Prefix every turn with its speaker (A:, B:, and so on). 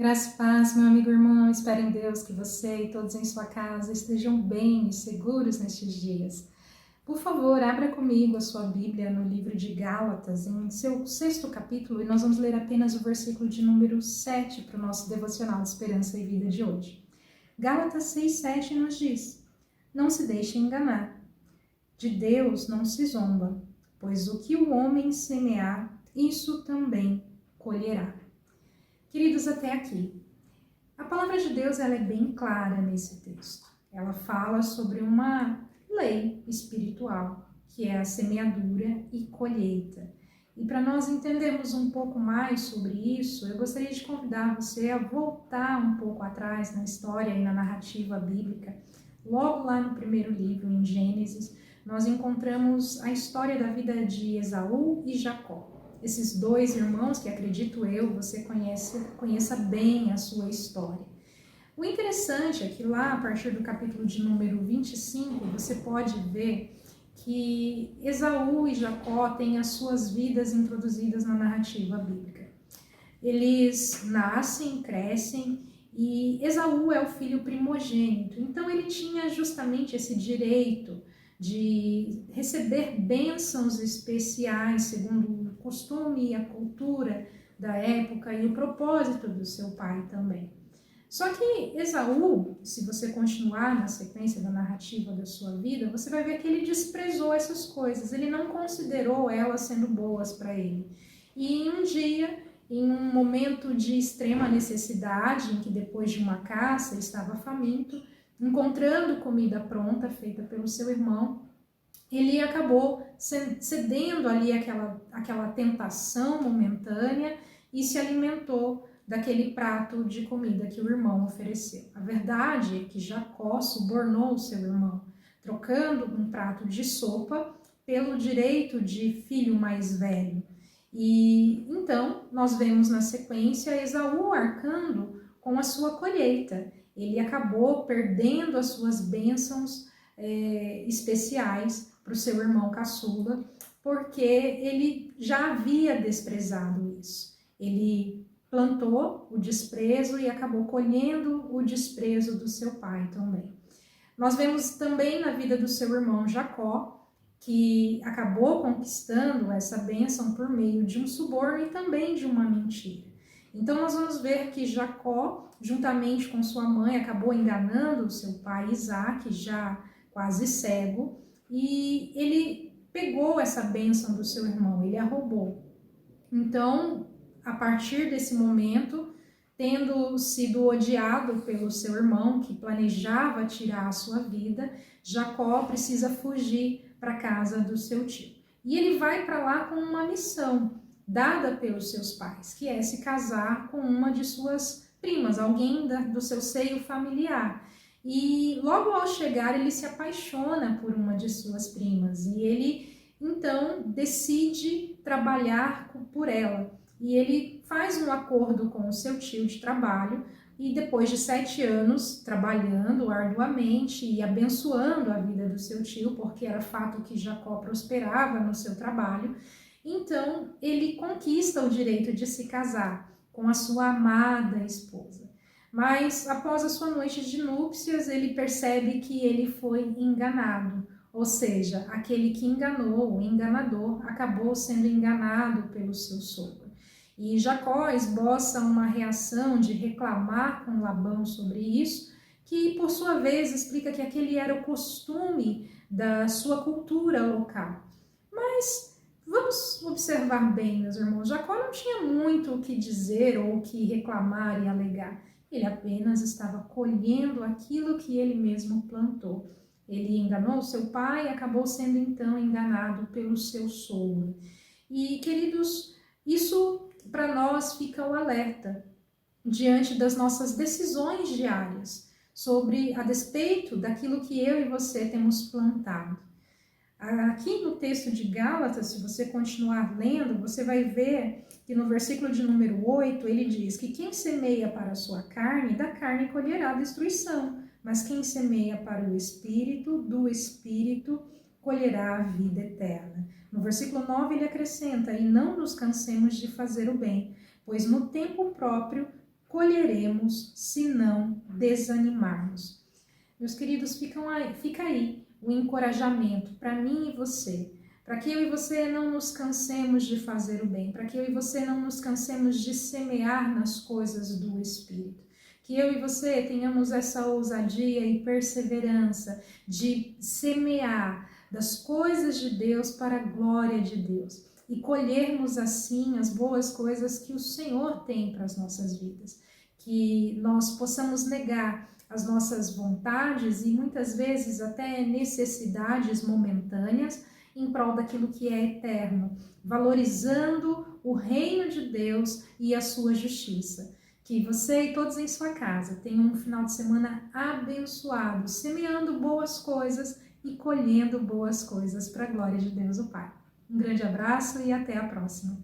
A: Graça e paz, meu amigo e irmão, espero em Deus que você e todos em sua casa estejam bem e seguros nestes dias. Por favor, abra comigo a sua Bíblia no livro de Gálatas, em seu 6º capítulo, e nós vamos ler apenas o versículo de número 7 para o nosso devocional de esperança e vida de hoje. Gálatas 6:7 nos diz: Não se deixe enganar, de Deus não se zomba, pois o que o homem semear, isso também colherá. Queridos, até aqui, a palavra de Deus ela é bem clara nesse texto. Ela fala sobre uma lei espiritual, que é a semeadura e colheita. E para nós entendermos um pouco mais sobre isso, eu gostaria de convidar você a voltar um pouco atrás na história e na narrativa bíblica. Logo lá no primeiro livro, em Gênesis, nós encontramos a história da vida de Esaú e Jacó. Esses dois irmãos que, acredito eu, você conheça bem a sua história. O interessante é que lá, a partir do capítulo de número 25, você pode ver que Esaú e Jacó têm as suas vidas introduzidas na narrativa bíblica. Eles nascem, crescem, e Esaú é o filho primogênito, então ele tinha justamente esse direito de receber bênçãos especiais, segundo o costume e a cultura da época e o propósito do seu pai também. Só que Esaú, se você continuar na sequência da narrativa da sua vida, você vai ver que ele desprezou essas coisas, ele não considerou elas sendo boas para ele. E um dia, em um momento de extrema necessidade, em que depois de uma caça ele estava faminto, encontrando comida pronta, feita pelo seu irmão, ele acabou cedendo ali aquela tentação momentânea e se alimentou daquele prato de comida que o irmão ofereceu. A verdade é que Jacó subornou o seu irmão, trocando um prato de sopa pelo direito de filho mais velho. E então nós vemos na sequência Esaú arcando com a sua colheita. Ele acabou perdendo as suas bênçãos especiais para o seu irmão caçula, porque ele já havia desprezado isso. Ele plantou o desprezo e acabou colhendo o desprezo do seu pai também. Nós vemos também na vida do seu irmão Jacó, que acabou conquistando essa bênção por meio de um suborno e também de uma mentira. Então nós vamos ver que Jacó, juntamente com sua mãe, acabou enganando o seu pai Isaac, já quase cego, e ele pegou essa bênção do seu irmão, ele a roubou. Então, a partir desse momento, tendo sido odiado pelo seu irmão, que planejava tirar a sua vida, Jacó precisa fugir para a casa do seu tio. E ele vai para lá com uma missão dada pelos seus pais, que é se casar com uma de suas primas, alguém do seu seio familiar. E logo ao chegar, ele se apaixona por uma de suas primas e ele então decide trabalhar por ela. E ele faz um acordo com o seu tio de trabalho e depois de 7 anos trabalhando arduamente e abençoando a vida do seu tio, porque era fato que Jacó prosperava no seu trabalho, então ele conquista o direito de se casar com a sua amada esposa. Mas após a sua noite de núpcias, ele percebe que ele foi enganado. Ou seja, aquele que enganou, o enganador, acabou sendo enganado pelo seu sogro. E Jacó esboça uma reação de reclamar com Labão sobre isso, que por sua vez explica que aquele era o costume da sua cultura local. Mas vamos observar bem, meus irmãos, Jacó não tinha muito o que dizer ou o que reclamar e alegar. Ele apenas estava colhendo aquilo que ele mesmo plantou. Ele enganou seu pai e acabou sendo então enganado pelo seu sogro. E, queridos, isso para nós fica o alerta diante das nossas decisões diárias sobre a despeito daquilo que eu e você temos plantado. Aqui no texto de Gálatas, se você continuar lendo, você vai ver que no versículo de número 8, ele diz que quem semeia para a sua carne, da carne colherá destruição, mas quem semeia para o Espírito, do Espírito colherá a vida eterna. No versículo 9 ele acrescenta, e não nos cansemos de fazer o bem, pois no tempo próprio colheremos se não desanimarmos. Meus queridos, fica aí o encorajamento para mim e você, para que eu e você não nos cansemos de fazer o bem, para que eu e você não nos cansemos de semear nas coisas do Espírito. Que eu e você tenhamos essa ousadia e perseverança de semear das coisas de Deus para a glória de Deus e colhermos assim as boas coisas que o Senhor tem para as nossas vidas. Que nós possamos negar as nossas vontades e muitas vezes até necessidades momentâneas em prol daquilo que é eterno, valorizando o reino de Deus e a sua justiça. Que você e todos em sua casa tenham um final de semana abençoado, semeando boas coisas e colhendo boas coisas para a glória de Deus o Pai. Um grande abraço e até a próxima.